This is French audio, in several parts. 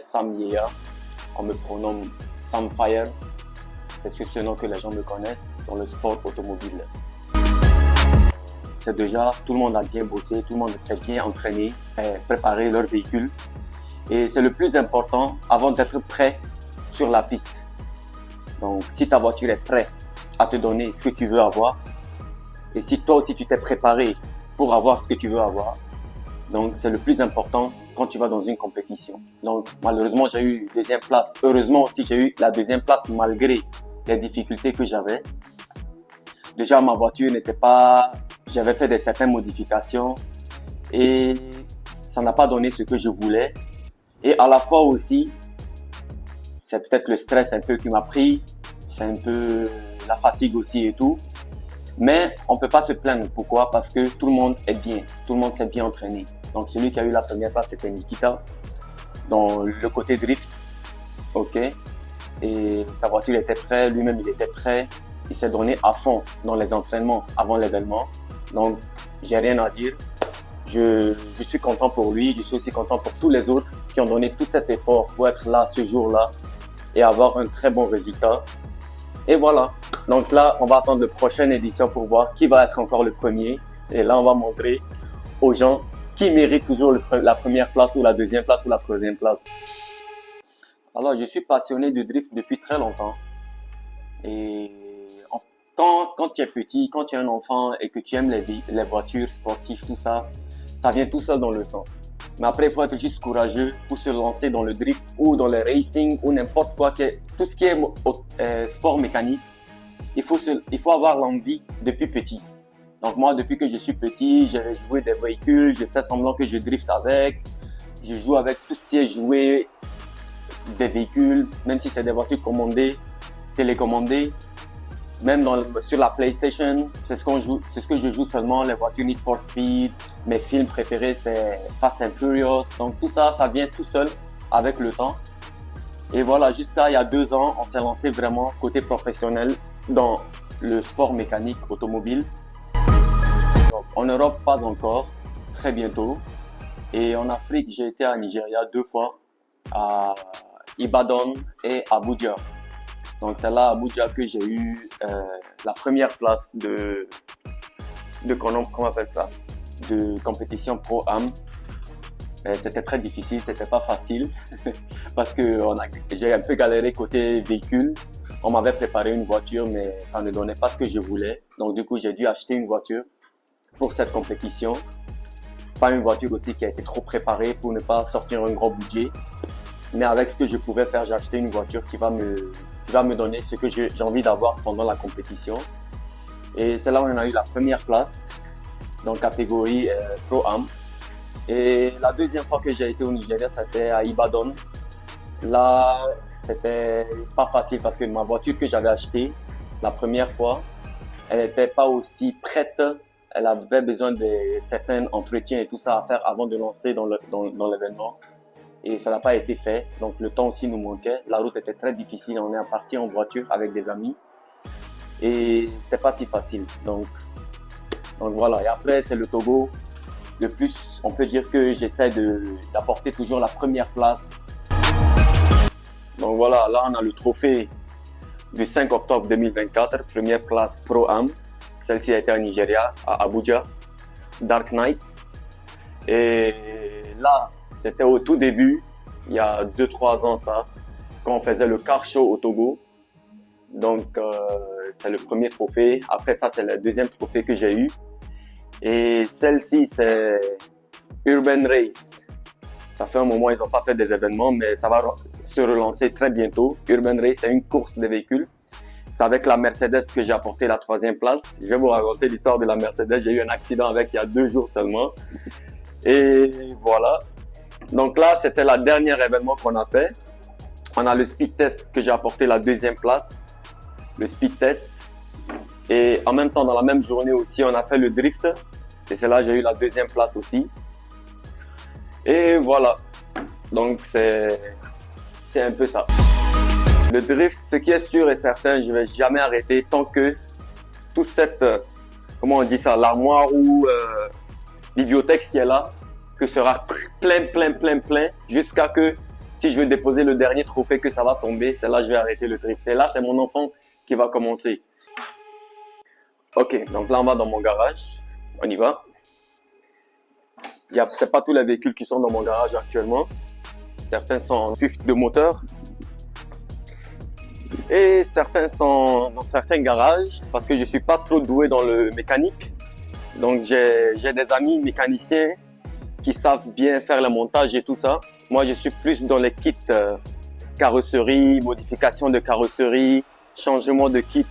Sam Yea. On me prénomme Sam Fire. C'est sur ce nom que les gens me connaissent dans le sport automobile. C'est déjà, tout le monde a bien bossé, tout le monde s'est bien entraîné, préparé leur véhicule. Et c'est le plus important avant d'être prêt sur la piste. Donc, si ta voiture est prête à te donner ce que tu veux avoir, et si toi aussi tu t'es préparé pour avoir ce que tu veux avoir, donc c'est le plus important quand tu vas dans une compétition. Donc, malheureusement, j'ai eu deuxième place. Heureusement aussi, j'ai eu la deuxième place malgré les difficultés que j'avais. Déjà, ma voiture n'était pas... J'avais fait certaines modifications et ça n'a pas donné ce que je voulais. Et à la fois aussi, c'est peut-être le stress un peu qui m'a pris, c'est un peu la fatigue aussi et tout. Mais on peut pas se plaindre. Pourquoi? Parce que tout le monde est bien, tout le monde s'est bien entraîné. Donc celui qui a eu la première place, c'était Nikita, dans le côté drift. Ok. Et sa voiture était prête, lui-même il était prêt. Il s'est donné à fond dans les entraînements avant l'événement. Donc, j'ai rien à dire. Je suis content pour lui. Je suis aussi content pour tous les autres qui ont donné tout cet effort pour être là ce jour-là et avoir un très bon résultat. Et voilà. Donc là, on va attendre la prochaine édition pour voir qui va être encore le premier. Et là, on va montrer aux gens qui méritent toujours la première place ou la deuxième place ou la troisième place. Alors, je suis passionné de drift depuis très longtemps. Et quand tu es petit, quand tu es un enfant et que tu aimes les voitures sportives, tout ça, ça vient tout seul dans le sang. Mais après, il faut être juste courageux pour se lancer dans le drift ou dans le racing ou n'importe quoi, tout ce qui est sport mécanique. Il faut avoir l'envie depuis petit. Donc moi, depuis que je suis petit, j'ai joué des véhicules, je fais semblant que je drift avec. Je joue avec tout ce qui est joué des véhicules, même si c'est des voitures commandées, télécommandées. Même sur la PlayStation, c'est ce que je joue seulement, les voitures Need for Speed. Mes films préférés, c'est Fast and Furious. Donc tout ça, ça vient tout seul avec le temps. Et voilà, jusqu'à il y a 2 ans, on s'est lancé vraiment côté professionnel dans le sport mécanique automobile. Donc, en Europe, pas encore, très bientôt. Et en Afrique, j'ai été à Nigeria 2 fois, à Ibadan et Abuja. Donc c'est là à Abuja que j'ai eu la première place comment on appelle ça, de compétition Pro-Am. C'était très difficile, c'était pas facile parce que j'ai un peu galéré côté véhicule. On m'avait préparé une voiture mais ça ne donnait pas ce que je voulais. Donc du coup j'ai dû acheter une voiture pour cette compétition. Pas une voiture aussi qui a été trop préparée pour ne pas sortir un gros budget. Mais avec ce que je pouvais faire, j'ai acheté une voiture qui va me donner ce que j'ai envie d'avoir pendant la compétition. Et c'est là où on a eu la première place dans la catégorie Pro-Am. Et la deuxième fois que j'ai été au Nigeria, c'était à Ibadan. Là, c'était pas facile parce que ma voiture que j'avais achetée la première fois, elle n'était pas aussi prête. Elle avait besoin de certains entretiens et tout ça à faire avant de lancer dans l'événement. Et ça n'a pas été fait, donc le temps aussi nous manquait. La route était très difficile, on est parti en voiture avec des amis et c'était pas si facile. Donc voilà, et après c'est le Togo. De plus, on peut dire que j'essaie d'apporter toujours la première place. Donc voilà, là on a le trophée du 5 octobre 2024, première place Pro-Am. Celle-ci a été au Nigeria, à Abuja, Dark Knights. Et là, c'était au tout début, il y a 2-3 ans ça, quand on faisait le car show au Togo. Donc c'est le premier trophée. Après ça, c'est le deuxième trophée que j'ai eu. Et celle-ci, c'est Urban Race. Ça fait un moment, ils n'ont pas fait des événements, mais ça va se relancer très bientôt. Urban Race, c'est une course de véhicules. C'est avec la Mercedes que j'ai apporté la 3e place. Je vais vous raconter l'histoire de la Mercedes. J'ai eu un accident avec il y a 2 jours seulement. Et voilà. Donc là, c'était le dernier événement qu'on a fait. On a le speed test que j'ai apporté la 2e place. Le speed test. Et en même temps, dans la même journée aussi, on a fait le drift. Et c'est là que j'ai eu la 2e place aussi. Et voilà. Donc c'est un peu ça. Le drift, ce qui est sûr et certain, je ne vais jamais arrêter tant que toute cette, comment on dit ça, l'armoire ou bibliothèque qui est là, que sera plein, jusqu'à que si je veux déposer le dernier trophée que ça va tomber, c'est là je vais arrêter le drift. Et là, c'est mon enfant qui va commencer. Ok, donc là, on va dans mon garage. On y va. C'est pas tous les véhicules qui sont dans mon garage actuellement. Certains sont Swift de moteur. Et certains sont dans certains garages parce que je suis pas trop doué dans le mécanique. Donc j'ai des amis mécaniciens qui savent bien faire le montage et tout ça. Moi je suis plus dans les kits carrosserie, modification de carrosserie, changement de kit,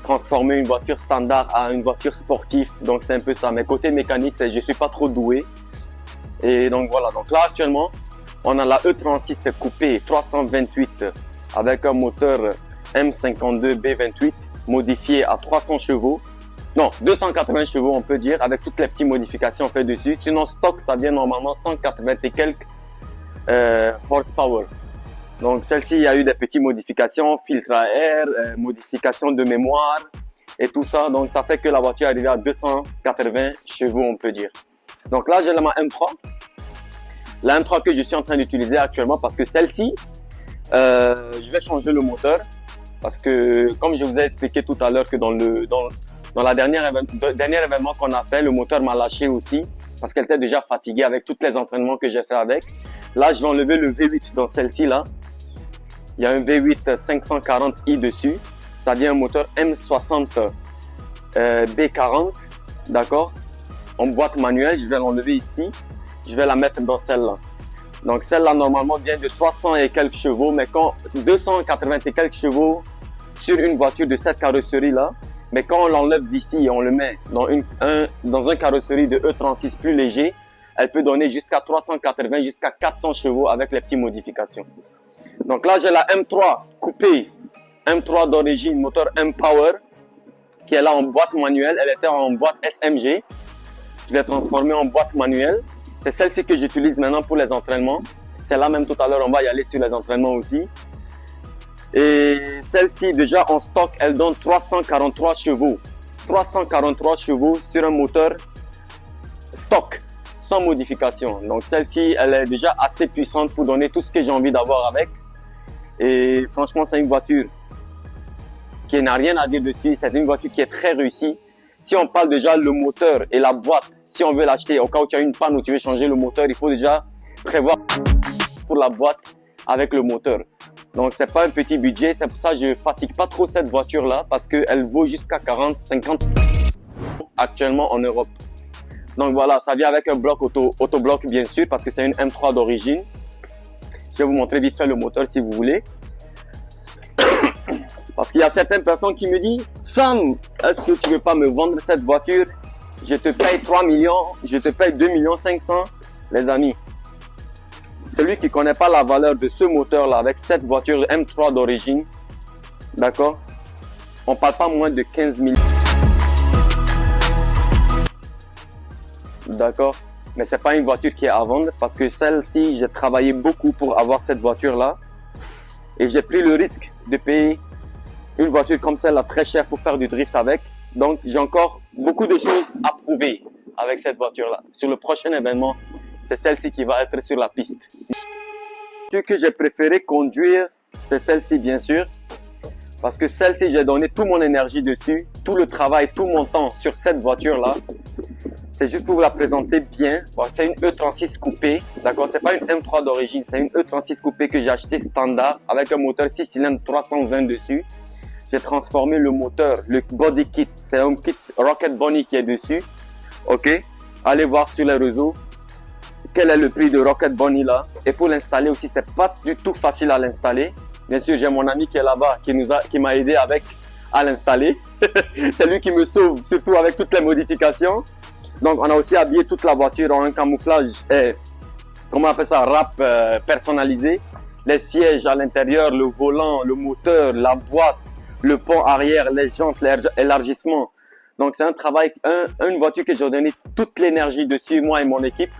transformer une voiture standard à une voiture sportive. Donc c'est un peu ça. Mais côté mécanique, je suis pas trop doué. Et donc voilà, donc là actuellement, on a la E36 coupé 328 avec un moteur M52B28 modifié à 300 chevaux. Non, 280 chevaux on peut dire, avec toutes les petites modifications faites dessus. Sinon, stock, ça vient normalement 180 et quelques horsepower. Donc celle-ci, il y a eu des petites modifications, filtre à air, modification de mémoire et tout ça. Donc ça fait que la voiture est arrivée à 280 chevaux on peut dire. Donc là, j'ai ma M3. La M3 que je suis en train d'utiliser actuellement parce que celle-ci, je vais changer le moteur parce que comme je vous ai expliqué tout à l'heure que dans la dernier événement qu'on a fait, le moteur m'a lâché aussi parce qu'elle était déjà fatiguée avec tous les entraînements que j'ai fait avec. Là, je vais enlever le V8 dans celle-ci là. Il y a un V8 540i dessus. Ça vient un moteur M60 B40, d'accord, en boîte manuelle. Je vais l'enlever ici. Je vais la mettre dans celle-là. Donc celle-là normalement vient de 300 et quelques chevaux, mais quand 280 et quelques chevaux sur une voiture de cette carrosserie-là, mais quand on l'enlève d'ici et on le met dans un carrosserie de E36 plus léger, elle peut donner jusqu'à 380, jusqu'à 400 chevaux avec les petites modifications. Donc là, j'ai la M3 coupée, M3 d'origine, moteur M-Power, qui est là en boîte manuelle. Elle était en boîte SMG. Je l'ai transformée en boîte manuelle. C'est celle-ci que j'utilise maintenant pour les entraînements. C'est là même tout à l'heure, on va y aller sur les entraînements aussi. Et celle-ci, déjà en stock, elle donne 343 chevaux. 343 chevaux sur un moteur stock, sans modification. Donc celle-ci, elle est déjà assez puissante pour donner tout ce que j'ai envie d'avoir avec. Et franchement, c'est une voiture qui n'a rien à dire dessus. C'est une voiture qui est très réussie. Si on parle déjà le moteur et la boîte, si on veut l'acheter au cas où tu as une panne ou tu veux changer le moteur, il faut déjà prévoir pour la boîte avec le moteur. Donc c'est pas un petit budget, c'est pour ça que je fatigue pas trop cette voiture là parce qu'elle vaut jusqu'à 40, 50 actuellement en Europe. Donc voilà, ça vient avec un bloc autobloc bien sûr parce que c'est une M3 d'origine. Je vais vous montrer vite fait le moteur si vous voulez. Parce qu'il y a certaines personnes qui me disent « Sam, est-ce que tu veux pas me vendre cette voiture? Je te paye 3 millions, je te paye 2 millions 500. » Les amis, celui qui ne connaît pas la valeur de ce moteur-là avec cette voiture M3 d'origine, d'accord, on ne parle pas moins de 15 000. D'accord, mais ce n'est pas une voiture qui est à vendre parce que celle-ci, j'ai travaillé beaucoup pour avoir cette voiture-là et j'ai pris le risque de payer une voiture comme celle-là très chère pour faire du drift avec. Donc, j'ai encore beaucoup de choses à prouver avec cette voiture-là. Sur le prochain événement, c'est celle-ci qui va être sur la piste. La voiture que j'ai préféré conduire, c'est celle-ci bien sûr. Parce que celle-ci, j'ai donné toute mon énergie dessus, tout le travail, tout mon temps sur cette voiture-là. C'est juste pour vous la présenter bien. Bon, c'est une E36 coupée, d'accord? C'est pas une M3 d'origine, c'est une E36 coupée que j'ai acheté standard avec un moteur 6 cylindres 320 dessus. J'ai transformé le moteur, le body kit, c'est un kit Rocket Bunny qui est dessus. Ok, allez voir sur les réseaux quel est le prix de Rocket Bunny là. Et pour l'installer aussi, c'est pas du tout facile à l'installer. Bien sûr, j'ai mon ami qui est là-bas, qui m'a aidé à l'installer. C'est lui qui me sauve, surtout avec toutes les modifications. Donc, on a aussi habillé toute la voiture en un camouflage, comment on appelle ça, wrap personnalisé. Les sièges à l'intérieur, le volant, le moteur, la boîte, le pont arrière, les jantes, l'élargissement. Donc, c'est un travail, une voiture que j'ai donné toute l'énergie dessus, moi et mon équipe.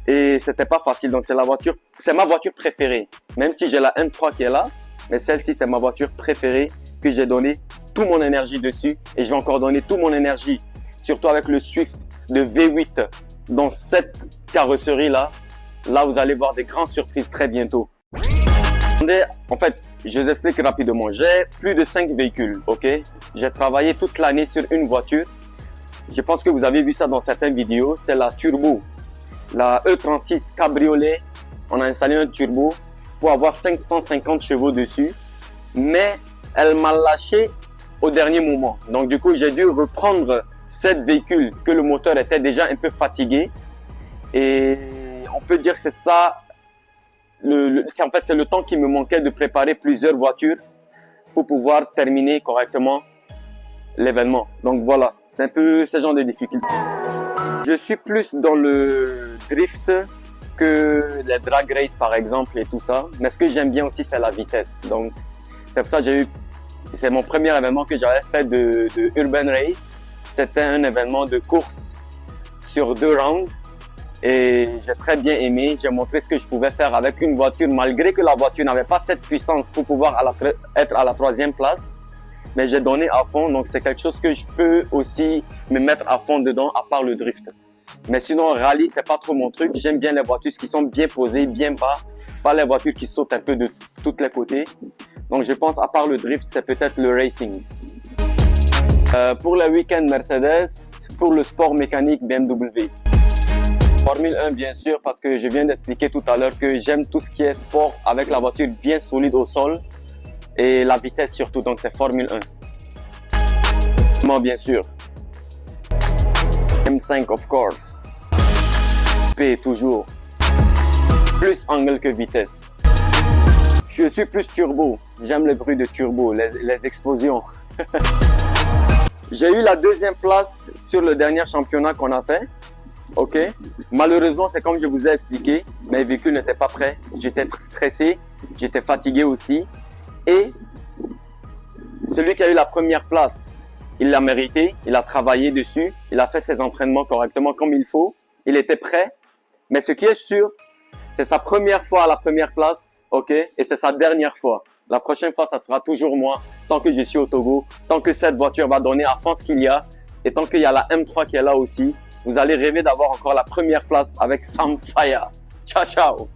Et c'était pas facile. Donc, c'est ma voiture préférée. Même si j'ai la M3 qui est là, mais celle-ci, c'est ma voiture préférée que j'ai donné toute mon énergie dessus. Et je vais encore donner toute mon énergie, surtout avec le Swift de V8 dans cette carrosserie-là. Là, vous allez voir des grandes surprises très bientôt. En fait, je vous explique rapidement. J'ai plus de 5 véhicules, ok? J'ai travaillé toute l'année sur une voiture. Je pense que vous avez vu ça dans certaines vidéos. C'est la Turbo, la E36 Cabriolet. On a installé un turbo pour avoir 550 chevaux dessus. Mais elle m'a lâché au dernier moment. Donc du coup, j'ai dû reprendre cette véhicule que le moteur était déjà un peu fatigué. Et on peut dire que c'est ça. En fait, c'est le temps qui me manquait de préparer plusieurs voitures pour pouvoir terminer correctement l'événement. Donc voilà, c'est un peu ce genre de difficulté. Je suis plus dans le drift que les drag race par exemple et tout ça. Mais ce que j'aime bien aussi, c'est la vitesse. Donc c'est pour ça que c'est mon premier événement que j'avais fait de Urban Race. C'était un événement de course sur 2 rounds. Et j'ai très bien aimé, j'ai montré ce que je pouvais faire avec une voiture, malgré que la voiture n'avait pas cette puissance pour pouvoir être à la 3e place. Mais j'ai donné à fond, donc c'est quelque chose que je peux aussi me mettre à fond dedans, à part le drift. Mais sinon, rallye, c'est pas trop mon truc. J'aime bien les voitures qui sont bien posées, bien bas, pas les voitures qui sautent un peu de tous les côtés. Donc je pense, à part le drift, c'est peut-être le racing. Pour le week-end Mercedes, pour le sport mécanique BMW. Formule 1 bien sûr, parce que je viens d'expliquer tout à l'heure que j'aime tout ce qui est sport avec la voiture bien solide au sol et la vitesse surtout, donc c'est Formule 1. Moi bien sûr. M5 of course. P toujours. Plus angle que vitesse. Je suis plus turbo, j'aime le bruit de turbo, les explosions. J'ai eu la 2e place sur le dernier championnat qu'on a fait. Ok, malheureusement, c'est comme je vous ai expliqué, mes véhicules n'étaient pas prêts. J'étais stressé, j'étais fatigué aussi. Et celui qui a eu la 1re place, il l'a mérité, il a travaillé dessus, il a fait ses entraînements correctement comme il faut. Il était prêt, mais ce qui est sûr, c'est sa première fois à la 1re place, ok, et c'est sa dernière fois. La prochaine fois, ça sera toujours moi, tant que je suis au Togo, tant que cette voiture va donner à fond ce qu'il y a, et tant qu'il y a la M3 qui est là aussi. Vous allez rêver d'avoir encore la 1re place avec Sam Faya. Ciao, ciao!